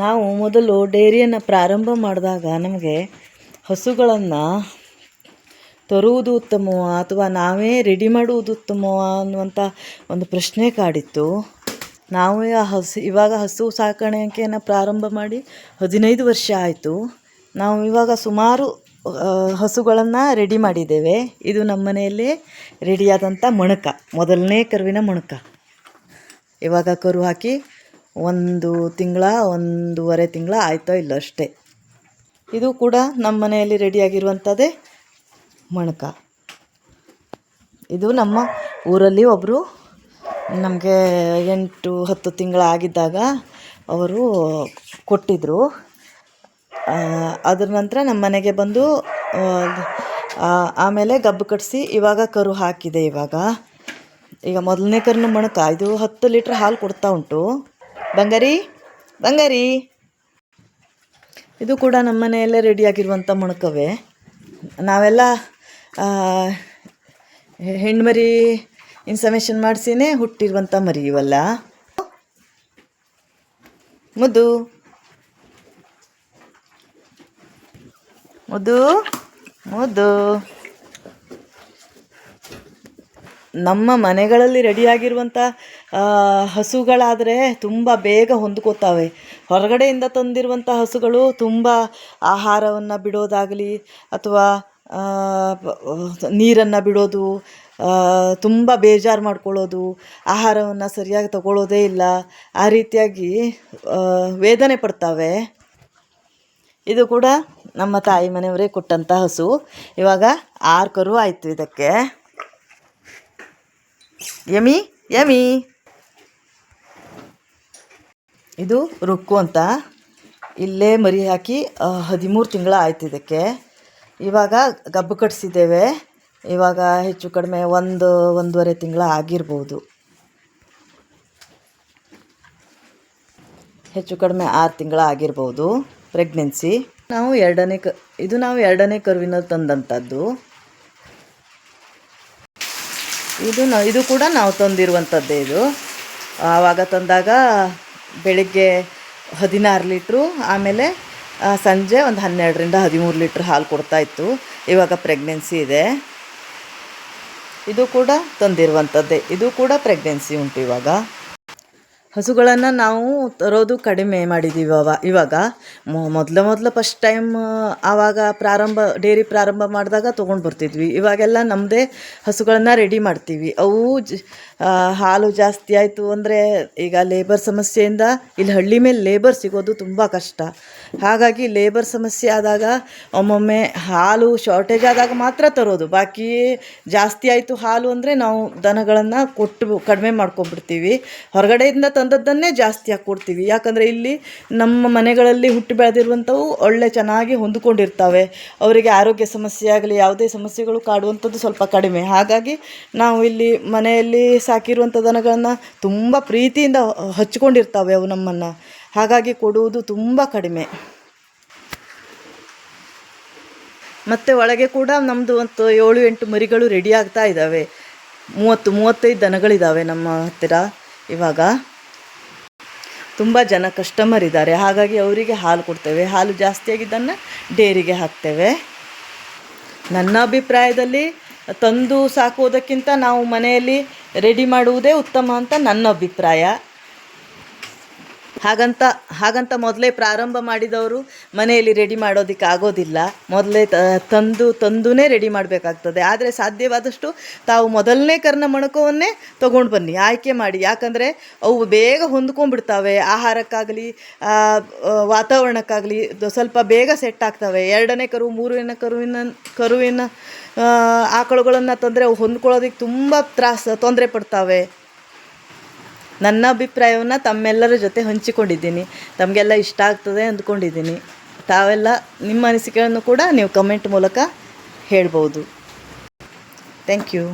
ನಾವು ಮೊದಲು ಡೈರಿಯನ್ನು ಪ್ರಾರಂಭ ಮಾಡಿದಾಗ ನಮಗೆ ಹಸುಗಳನ್ನು ತರುವುದು ಉತ್ತಮವಾ ಅಥವಾ ನಾವೇ ರೆಡಿ ಮಾಡುವುದು ಉತ್ತಮವಾ ಅನ್ನುವಂಥ ಒಂದು ಪ್ರಶ್ನೆ ಕಾಡಿತ್ತು. ನಾವು ಇವಾಗ ಹಸು ಸಾಕಾಣಿಕೆಯನ್ನು ಪ್ರಾರಂಭ ಮಾಡಿ 15 ವರ್ಷ ಆಯಿತು. ನಾವು ಇವಾಗ ಸುಮಾರು ಹಸುಗಳನ್ನು ರೆಡಿ ಮಾಡಿದ್ದೇವೆ. ಇದು ನಮ್ಮ ಮನೆಯಲ್ಲಿ ರೆಡಿಯಾದಂಥ ಮಣಕ, ಮೊದಲನೇ ಕರುವಿನ ಮಣಕ. ಇವಾಗ ಕರು ಹಾಕಿ 1 ತಿಂಗಳ 1.5 ತಿಂಗಳ ಆಯ್ತೋ ಇಲ್ಲ ಅಷ್ಟೇ. ಇದು ಕೂಡ ನಮ್ಮ ಮನೆಯಲ್ಲಿ ರೆಡಿಯಾಗಿರುವಂಥದ್ದೇ ಮಣಕ. ಇದು ನಮ್ಮ ಊರಲ್ಲಿ ಒಬ್ಬರು ನಮಗೆ 8-10 ತಿಂಗಳ ಆಗಿದ್ದಾಗ ಅವರು ಕೊಟ್ಟಿದ್ದರು. ಅದರ ನಂತರ ನಮ್ಮ ಮನೆಗೆ ಬಂದು ಆಮೇಲೆ ಗಬ್ಬು ಕಟ್ಟಿಸಿ ಇವಾಗ ಕರು ಹಾಕಿದೆ. ಈಗ ಮೊದಲನೇ ಕರುನ ಮಣಕ. ಇದು 10 ಲೀಟ್ರ್ ಹಾಲು ಕೊಡ್ತಾ ಉಂಟು. ಬಂಗಾರಿ ಇದು ಕೂಡ ನಮ್ಮ ಮನೆಯಲ್ಲೇ ರೆಡಿಯಾಗಿರುವಂಥ ಮಣಕವೇ. ನಾವೆಲ್ಲ ಹೆಣ್ಮರಿ ಇನ್ಸಮೇಷನ್ ಮಾಡಿಸಿನೇ ಹುಟ್ಟಿರುವಂಥ ಮರಿ ಇವೆಲ್ಲ. ಮುದ್ದು ಮುದ್ದು ಮುದ್ದು ನಮ್ಮ ಮನೆಗಳಲ್ಲಿ ರೆಡಿಯಾಗಿರುವಂಥ ಹಸುಗಳಾದರೆ ತುಂಬ ಬೇಗ ಹೊಂದ್ಕೋತಾವೆ. ಹೊರಗಡೆಯಿಂದ ತಂದಿರುವಂಥ ಹಸುಗಳು ತುಂಬ ಆಹಾರವನ್ನು ಬಿಡೋದಾಗಲಿ ಅಥವಾ ನೀರನ್ನು ಬಿಡೋದು, ತುಂಬ ಬೇಜಾರು ಮಾಡ್ಕೊಳ್ಳೋದು, ಆಹಾರವನ್ನು ಸರಿಯಾಗಿ ತಗೊಳ್ಳೋದೇ ಇಲ್ಲ, ಆ ರೀತಿಯಾಗಿ ವೇದನೆ ಪಡ್ತಾವೆ. ಇದು ಕೂಡ ನಮ್ಮ ತಾಯಿ ಮನೆಯವರೇ ಕೊಟ್ಟಂಥ ಹಸು. ಇವಾಗ 6 ಕರು ಆಯಿತು ಇದಕ್ಕೆ. ಯಮಿ ಯಮಿ ಇದು ರುಕ್ಕು ಅಂತ. ಇಲ್ಲೇ ಮರಿ ಹಾಕಿ 13 ತಿಂಗಳ ಆಯ್ತು ಇದಕ್ಕೆ. ಇವಾಗ ಗಬ್ಬು ಕಟ್ಟಿಸಿದ್ದೇವೆ. ಇವಾಗ ಹೆಚ್ಚು ಕಡಿಮೆ 1-1.5 ತಿಂಗಳ ಆಗಿರ್ಬೋದು. ಹೆಚ್ಚು ಕಡಿಮೆ 6 ತಿಂಗಳ ಆಗಿರ್ಬೋದು ಪ್ರೆಗ್ನೆನ್ಸಿ. ನಾವು ಎರಡನೇ ಕರುವಿನ ತಂದಂಥದ್ದು. ಇದು ಕೂಡ ನಾವು ತಂದಿರುವಂಥದ್ದೇ. ಇದು ಆವಾಗ ತಂದಾಗ ಬೆಳಿಗ್ಗೆ 16 ಲೀಟ್ರು, ಆಮೇಲೆ ಸಂಜೆ ಒಂದು 12-13 ಲೀಟ್ರ್ ಹಾಲು ಕೊಡ್ತಾಯಿತ್ತು. ಇವಾಗ ಪ್ರೆಗ್ನೆನ್ಸಿ ಇದೆ. ಇದು ಕೂಡ ತಂದಿರುವಂಥದ್ದೇ. ಇದು ಕೂಡ ಪ್ರೆಗ್ನೆನ್ಸಿ ಉಂಟು. ಇವಾಗ ಹಸುಗಳನ್ನು ನಾವು ತರೋದು ಕಡಿಮೆ ಮಾಡಿದ್ದೀವಿ. ಇವಾಗ ಮೊದಲು ಫಸ್ಟ್ ಟೈಮ್ ಆವಾಗ ಡೈರಿ ಪ್ರಾರಂಭ ಮಾಡಿದಾಗ ತೊಗೊಂಡು ಬರ್ತಿದ್ವಿ. ಇವಾಗೆಲ್ಲ ನಮ್ಮದೇ ಹಸುಗಳನ್ನು ರೆಡಿ ಮಾಡ್ತೀವಿ. ಅವು ಹಾಲು ಜಾಸ್ತಿ ಆಯಿತು ಅಂದರೆ ಈಗ ಲೇಬರ್ ಸಮಸ್ಯೆಯಿಂದ ಇಲ್ಲಿ ಹಳ್ಳಿ ಮೇಲೆ ಲೇಬರ್ ಸಿಗೋದು ತುಂಬ ಕಷ್ಟ. ಹಾಗಾಗಿ ಲೇಬರ್ ಸಮಸ್ಯೆ ಆದಾಗ ಒಮ್ಮೊಮ್ಮೆ ಹಾಲು ಶಾರ್ಟೇಜ್ ಆದಾಗ ಮಾತ್ರ ತರೋದು. ಬಾಕಿ ಜಾಸ್ತಿ ಆಯಿತು ಹಾಲು ಅಂದರೆ ನಾವು ದನಗಳನ್ನು ಕೊಟ್ಟು ಕಡಿಮೆ ಮಾಡ್ಕೊಂಡ್ಬಿಡ್ತೀವಿ. ಹೊರಗಡೆಯಿಂದ ತಂದದ್ದನ್ನೇ ಜಾಸ್ತಿ ಹಾಕ್ಕೊಡ್ತೀವಿ. ಯಾಕಂದರೆ ಇಲ್ಲಿ ನಮ್ಮ ಮನೆಗಳಲ್ಲಿ ಹುಟ್ಟಿ ಬೆಳೆದಿರುವಂಥವು ಒಳ್ಳೆ ಚೆನ್ನಾಗಿ ಹೊಂದಿಕೊಂಡಿರ್ತವೆ. ಅವರಿಗೆ ಆರೋಗ್ಯ ಸಮಸ್ಯೆ ಆಗಲಿ ಯಾವುದೇ ಸಮಸ್ಯೆಗಳು ಕಾಡುವಂಥದ್ದು ಸ್ವಲ್ಪ ಕಡಿಮೆ. ಹಾಗಾಗಿ ನಾವು ಇಲ್ಲಿ ಮನೆಯಲ್ಲಿ ಸಾಕಿರುವಂಥ ದನಗಳನ್ನು ತುಂಬ ಪ್ರೀತಿಯಿಂದ ಹಚ್ಕೊಂಡಿರ್ತವೆ ಅವು ನಮ್ಮನ್ನು. ಹಾಗಾಗಿ ಕೊಡುವುದು ತುಂಬ ಕಡಿಮೆ. ಮತ್ತು ಒಳಗೆ ಕೂಡ ನಮ್ಮದು ಒಂದು 7-8 ಮರಿಗಳು ರೆಡಿ ಆಗ್ತಾ ಇದ್ದಾವೆ. 30-35 ದನಗಳಿದ್ದಾವೆ ನಮ್ಮ ಹತ್ತಿರ. ಇವಾಗ ತುಂಬ ಜನ ಕಸ್ಟಮರ್ ಇದ್ದಾರೆ. ಹಾಗಾಗಿ ಅವರಿಗೆ ಹಾಲು ಕೊಡ್ತೇವೆ. ಹಾಲು ಜಾಸ್ತಿಯಾಗಿದ್ದನ್ನು ಡೈರಿಗೆ ಹಾಕ್ತೇವೆ. ನನ್ನ ಅಭಿಪ್ರಾಯದಲ್ಲಿ ತಂದು ಸಾಕೋದಕ್ಕಿಂತ ನಾವು ಮನೆಯಲ್ಲಿ ರೆಡಿ ಮಾಡುವುದೇ ಉತ್ತಮ ಅಂತ ನನ್ನ ಅಭಿಪ್ರಾಯ. ಹಾಗಂತ ಮೊದಲೇ ಪ್ರಾರಂಭ ಮಾಡಿದವರು ಮನೆಯಲ್ಲಿ ರೆಡಿ ಮಾಡೋದಕ್ಕೆ ಆಗೋದಿಲ್ಲ. ಮೊದಲೇ ತಂದುನೇ ರೆಡಿ ಮಾಡಬೇಕಾಗ್ತದೆ. ಆದರೆ ಸಾಧ್ಯವಾದಷ್ಟು ತಾವು ಮೊದಲನೇ ಕರುನ ಮಣಕವನ್ನೇ ತೊಗೊಂಡು ಬನ್ನಿ, ಆಯ್ಕೆ ಮಾಡಿ. ಯಾಕಂದರೆ ಅವು ಬೇಗ ಹೊಂದ್ಕೊಂಡ್ಬಿಡ್ತಾವೆ. ಆಹಾರಕ್ಕಾಗಲಿ ವಾತಾವರಣಕ್ಕಾಗಲಿ ಸ್ವಲ್ಪ ಬೇಗ ಸೆಟ್ ಆಗ್ತವೆ. 2ನೇ ಕರು 3ನೇ ಕರುವಿನ ಆಕಳುಗಳನ್ನು ತಂದರೆ ಅವು ಹೊಂದ್ಕೊಳ್ಳೋದಕ್ಕೆ ತುಂಬ ತೊಂದರೆ ಪಡ್ತಾವೆ. ನನ್ನ ಅಭಿಪ್ರಾಯವನ್ನು ತಮ್ಮೆಲ್ಲರ ಜೊತೆ ಹಂಚಿಕೊಂಡಿದ್ದೀನಿ. ತಮಗೆಲ್ಲ ಇಷ್ಟ ಆಗ್ತದೆ ಅಂದ್ಕೊಂಡಿದ್ದೀನಿ. ತಾವೆಲ್ಲ ನಿಮ್ಮ ಅನಿಸಿಕೆಗಳನ್ನು ಕೂಡ ನೀವು ಕಮೆಂಟ್ ಮೂಲಕ ಹೇಳ್ಬೋದು. Thank you.